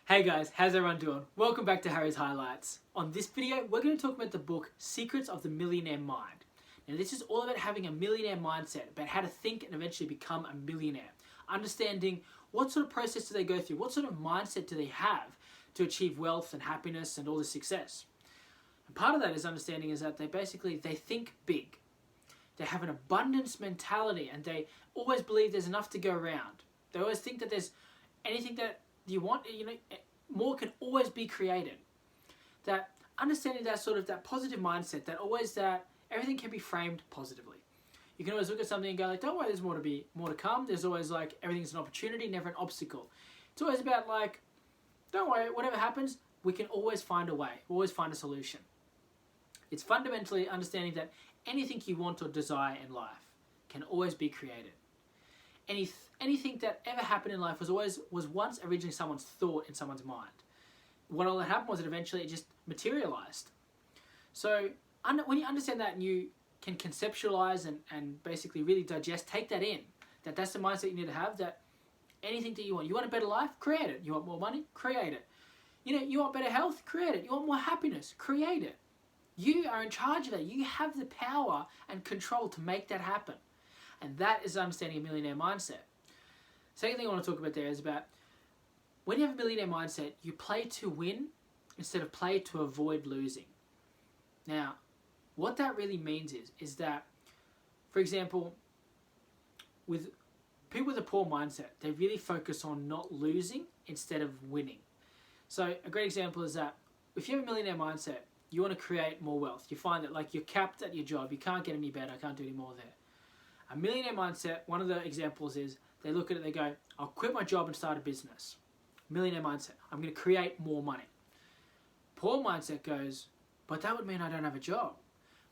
Hey guys, how's everyone doing? Welcome back to Harry's Highlights. On this video, we're going to talk about the book Secrets of the Millionaire Mind. Now this is all about having a millionaire mindset, about how to think and eventually become a millionaire. Understanding what sort of process do they go through, what sort of mindset do they have to achieve wealth and happiness and all this success. And part of that is understanding is that they think big. They have an abundance mentality and they always believe there's enough to go around. They always think that there's anything that you want, more can always be created. That understanding that positive mindset, that everything can be framed positively. You can always look at something and go like, don't worry, there's more to come. There's always like, everything's an opportunity, never an obstacle. It's always about like, don't worry, whatever happens, we can always find a way, always find a solution. It's fundamentally understanding that anything you want or desire in life can always be created. Anything that ever happened in life was once originally someone's thought in someone's mind. What all that happened was that eventually it just materialized. So when you understand that and you can conceptualize and basically really digest, take that in, that's the mindset you need to have, that anything that you want a better life, create it. You want more money, create it. You want better health, create it. You want more happiness, create it. You are in charge of that. You have the power and control to make that happen. And that is understanding a millionaire mindset. Second thing I want to talk about there is about when you have a millionaire mindset, you play to win instead of play to avoid losing. Now, what that really means is that, for example, with people with a poor mindset, they really focus on not losing instead of winning. So a great example is that if you have a millionaire mindset, you want to create more wealth. You find that like you're capped at your job. You can't get any better. I can't do any more there. A millionaire mindset, one of the examples is they look at it, they go, I'll quit my job and start a business. Millionaire mindset, I'm going to create more money. Poor mindset goes, but that would mean I don't have a job.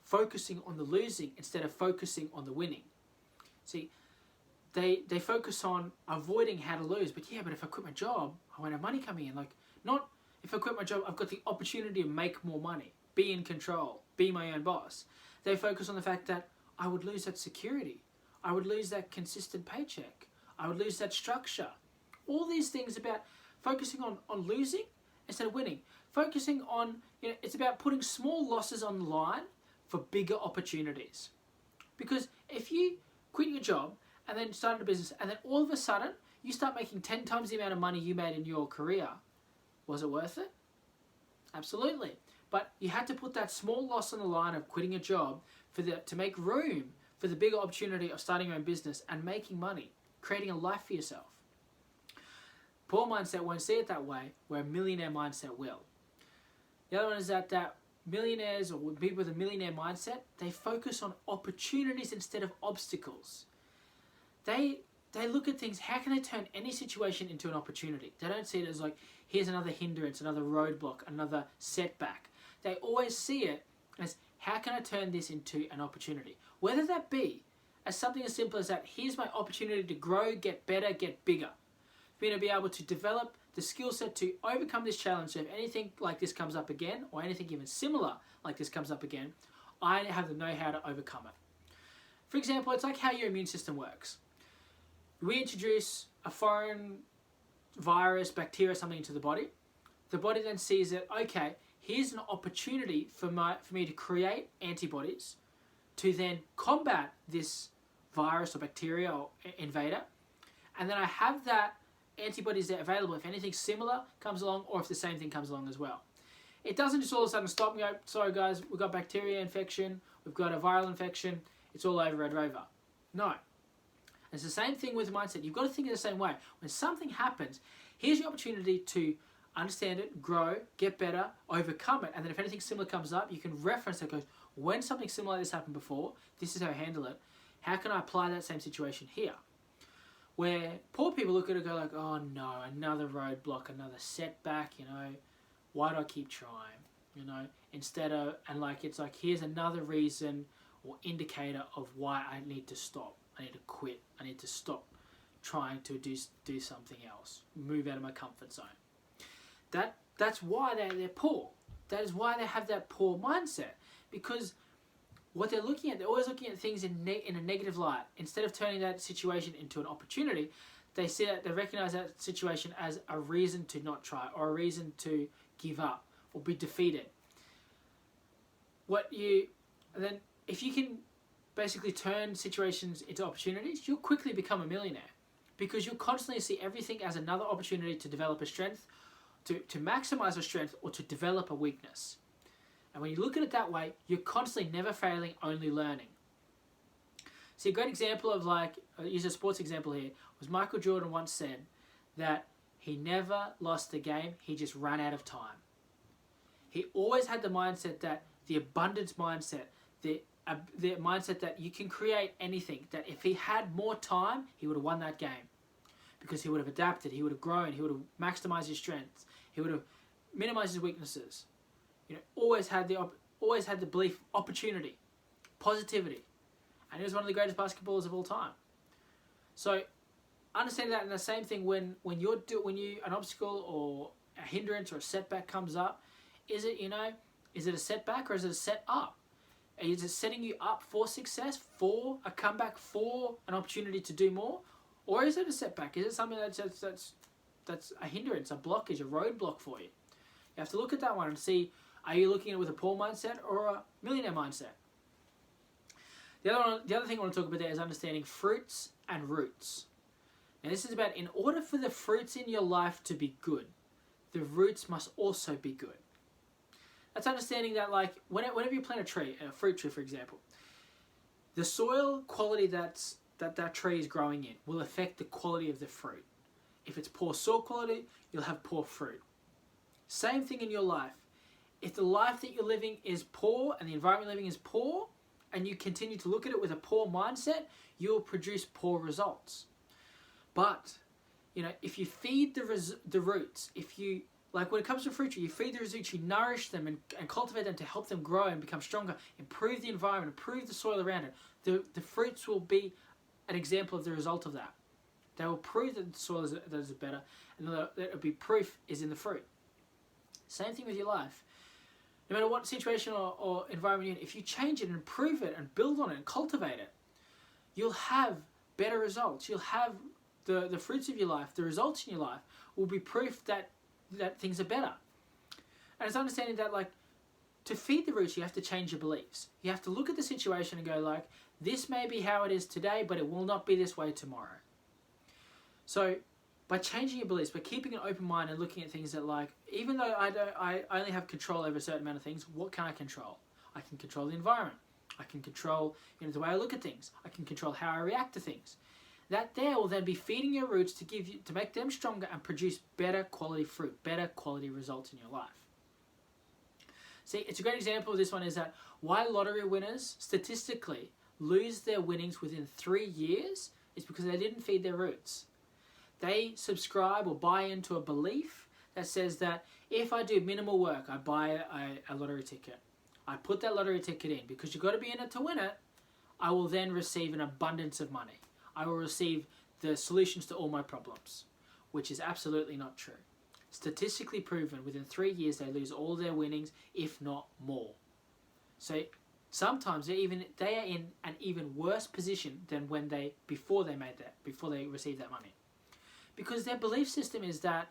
Focusing on the losing instead of focusing on the winning. See, they focus on avoiding how to lose, but if I quit my job, I won't have money coming in. Like, not if I quit my job, I've got the opportunity to make more money, be in control, be my own boss. They focus on the fact that I would lose that security. I would lose that consistent paycheck. I would lose that structure. All these things about focusing on losing instead of winning. Focusing on, it's about putting small losses on the line for bigger opportunities. Because if you quit your job and then start a business and then all of a sudden you start making 10 times the amount of money you made in your career, was it worth it? Absolutely. But you had to put that small loss on the line of quitting a job to make room for the bigger opportunity of starting your own business and making money, creating a life for yourself. Poor mindset won't see it that way, where a millionaire mindset will. The other one is that millionaires or people with a millionaire mindset, they focus on opportunities instead of obstacles. They look at things, how can I turn any situation into an opportunity? They don't see it as like, here's another hindrance, another roadblock, another setback. They always see it as, how can I turn this into an opportunity? Whether that be as something as simple as that, here's my opportunity to grow, get better, get bigger. For me to be able to develop the skill set to overcome this challenge. So if anything like this comes up again, or anything even similar like this comes up again, I have the know-how to overcome it. For example, it's like how your immune system works. We introduce a foreign virus, bacteria, something into the body. The body then sees that, okay, here's an opportunity for me to create antibodies to then combat this virus or bacteria or invader. And then I have that antibodies there available if anything similar comes along or if the same thing comes along as well. It doesn't just all of a sudden stop and go, sorry guys, we've got bacteria infection, we've got a viral infection, it's all over, red rover. No. It's the same thing with mindset. You've got to think in the same way. When something happens, here's your opportunity to understand it, grow, get better, overcome it, and then if anything similar comes up, you can reference it. Goes, when something similar like this happened before, this is how I handle it. How can I apply that same situation here? Where poor people look at it and go like, oh no, another roadblock, another setback, why do I keep trying? Instead of, and like, it's like, here's another reason or indicator of why I need to stop. I need to quit. I need to stop trying to do something else. Move out of my comfort zone. That's why they're poor. That is why they have that poor mindset. Because what they're looking at, they're always looking at things in a negative light. Instead of turning that situation into an opportunity, they recognize that situation as a reason to not try or a reason to give up or be defeated. Then if you can basically turn situations into opportunities, you'll quickly become a millionaire, because you'll constantly see everything as another opportunity to develop a strength, to maximize a strength, or to develop a weakness. And when you look at it that way, you're constantly never failing, only learning. See, a great example of, like, I'll use a sports example here, was Michael Jordan once said that he never lost a game, he just ran out of time. He always had the mindset, that the abundance mindset, the mindset that you can create anything, that if he had more time, he would have won that game. Because he would have adapted, he would have grown, he would have maximized his strengths, he would have minimized his weaknesses. Always had the belief, opportunity, positivity. And he was one of the greatest basketballers of all time. So understand that, and the same thing when an obstacle or a hindrance or a setback comes up, is it a setback or is it a set up? Is it setting you up for success, for a comeback, for an opportunity to do more? Or is it a setback? Is it something that's a hindrance, a blockage, a roadblock for you? You have to look at that one and see, are you looking at it with a poor mindset or a millionaire mindset? The other thing I want to talk about there is understanding fruits and roots. Now this is about, in order for the fruits in your life to be good, the roots must also be good. That's understanding that, like, whenever you plant a tree, a fruit tree for example, the soil quality that tree is growing in will affect the quality of the fruit. If it's poor soil quality, you'll have poor fruit. Same thing in your life. If the life that you're living is poor and the environment you're living is poor, and you continue to look at it with a poor mindset, you'll produce poor results. But, if you feed the roots, like when it comes to fruit tree, you feed the roots, you nourish them and cultivate them to help them grow and become stronger, improve the environment, improve the soil around it, the fruits will be an example of the result of that. They will prove that the soil is better, and that it'll be proof is in the fruit. Same thing with your life. No matter what situation or environment you're in, if you change it and improve it and build on it and cultivate it, you'll have better results. You'll have the fruits of your life, the results in your life will be proof that things are better. And it's understanding that, like, to feed the roots, you have to change your beliefs. You have to look at the situation and go, like, this may be how it is today, but it will not be this way tomorrow. So by changing your beliefs, by keeping an open mind and looking at things that, like, even though I only have control over a certain amount of things, what can I control? I can control the environment. I can control the way I look at things. I can control how I react to things. That there will then be feeding your roots to make them stronger and produce better quality fruit, better quality results in your life. See, it's a great example of this one is that why lottery winners statistically lose their winnings within 3 years is because they didn't feed their roots. They subscribe or buy into a belief that says that if I do minimal work, I buy a lottery ticket. I put that lottery ticket in because you've got to be in it to win it. I will then receive an abundance of money. I will receive the solutions to all my problems, which is absolutely not true. Statistically proven, within 3 years they lose all their winnings, if not more. So sometimes they are in an even worse position than before they received that money. Because their belief system is that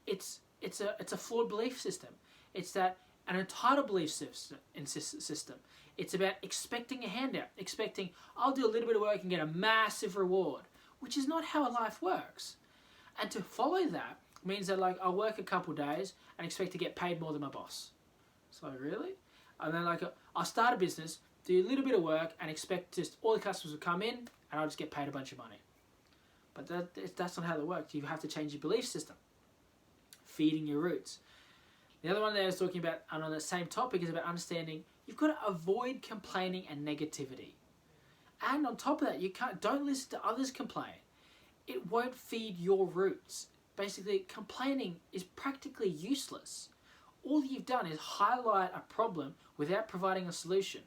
it's a flawed belief system. It's that an entitled belief system. It's about expecting a handout, expecting I'll do a little bit of work and get a massive reward, which is not how life works. And to follow that means that, like, I'll work a couple days and expect to get paid more than my boss. So really? And then, like, I'll start a business, do a little bit of work and expect just all the customers will come in and I'll just get paid a bunch of money. But that's not how that works. You have to change your belief system. Feeding your roots. The other one that I was talking about, and on the same topic, is about understanding you've got to avoid complaining and negativity. And on top of that, don't listen to others complain. It won't feed your roots. Basically, complaining is practically useless. All you've done is highlight a problem without providing a solution.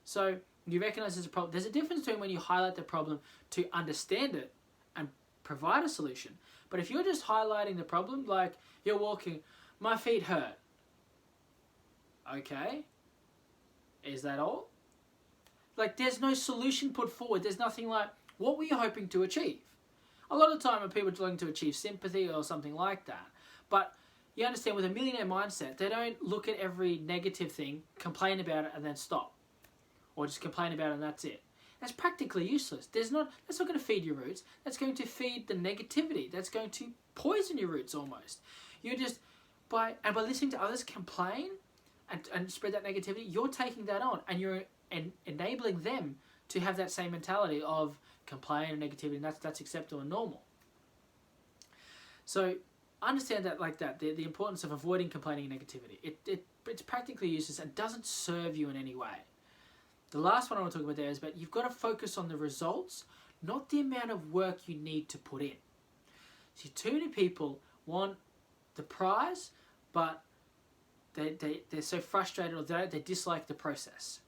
So you recognize there's a problem. There's a difference between when you highlight the problem to understand it and provide a solution. But if you're just highlighting the problem, like you're walking, my feet hurt. Okay. Is that all? Like, there's no solution put forward. There's nothing like, what were you hoping to achieve? A lot of the time, people are trying to achieve sympathy or something like that. But you understand, with a millionaire mindset, they don't look at every negative thing, complain about it, and then stop. Or just complain about it and that's it. That's practically useless. That's not going to feed your roots. That's going to feed the negativity. That's going to poison your roots almost. You're just, by listening to others complain and spread that negativity, you're taking that on and you're enabling them to have that same mentality of complain and negativity, and that's acceptable and normal. So understand that like that, the importance of avoiding complaining and negativity. It's practically useless and doesn't serve you in any way. The last one I want to talk about there is that you've got to focus on the results, not the amount of work you need to put in. See, too many people want the prize, but they're so frustrated or they dislike the process.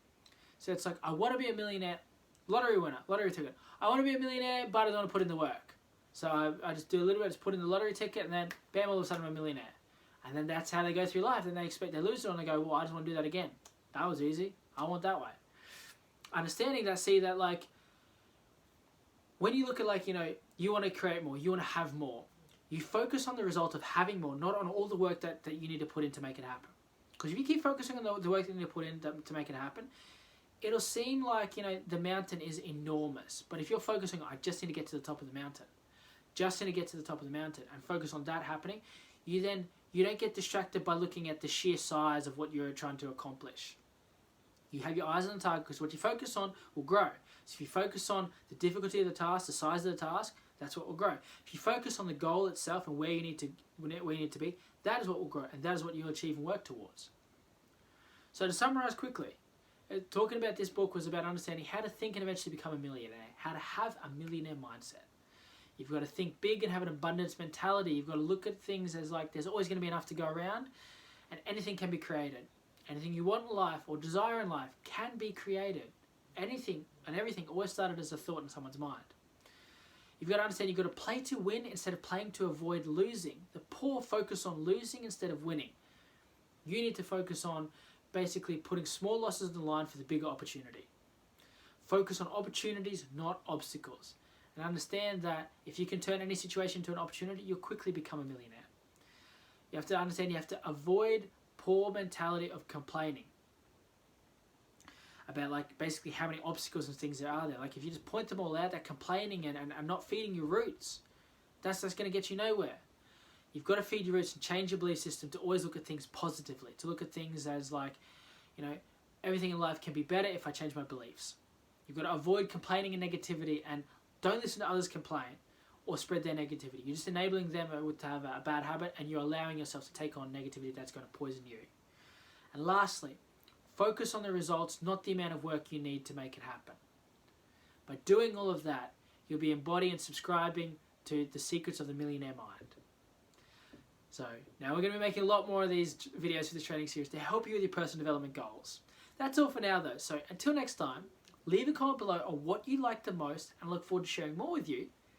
So it's like, I want to be a millionaire, lottery winner, lottery ticket. I want to be a millionaire, but I don't want to put in the work. So I just do a little bit, just put in the lottery ticket, and then bam, all of a sudden I'm a millionaire. And then that's how they go through life. Then they expect they lose it, and they go, well, I just want to do that again. That was easy. I want that way. Understanding that, see that, like, when you look at, like, you know, you want to create more, you want to have more, you focus on the result of having more, not on all the work that you need to put in to make it happen. Because if you keep focusing on the work that you need to put in to make it happen, it'll seem like, you know, the mountain is enormous. But if you're focusing on, I just need to get to the top of the mountain, just need to get to the top of the mountain and focus on that happening, you don't get distracted by looking at the sheer size of what you're trying to accomplish. You have your eyes on the target, because what you focus on will grow. So if you focus on the difficulty of the task, the size of the task, that's what will grow. If you focus on the goal itself and where you need to be, that is what will grow, and that is what you'll achieve and work towards. So to summarize quickly, talking about this book was about understanding how to think and eventually become a millionaire, how to have a millionaire mindset. You've got to think big and have an abundance mentality. You've got to look at things as like there's always going to be enough to go around, and anything can be created. Anything you want in life or desire in life can be created. Anything and everything always started as a thought in someone's mind. You've got to understand you've got to play to win instead of playing to avoid losing. The poor focus on losing instead of winning. You need to focus on basically putting small losses on the line for the bigger opportunity. Focus on opportunities, not obstacles. And understand that if you can turn any situation into an opportunity, you'll quickly become a millionaire. You have to understand you have to avoid poor mentality of complaining about, like, basically how many obstacles and things there are there. Like, if you just point them all out, that complaining and not feeding your roots, that's going to get you nowhere. You've got to feed your roots and change your belief system to always look at things positively, to look at things as like, you know, everything in life can be better if I change my beliefs. You've got to avoid complaining and negativity, and don't listen to others complain or spread their negativity. You're just enabling them to have a bad habit, and you're allowing yourself to take on negativity that's going to poison you. And lastly, focus on the results, not the amount of work you need to make it happen. By doing all of that, you'll be embodying and subscribing to the secrets of the millionaire mind. So now we're going to be making a lot more of these videos for this training series to help you with your personal development goals. That's all for now though. So until next time, leave a comment below on what you like the most, and I look forward to sharing more with you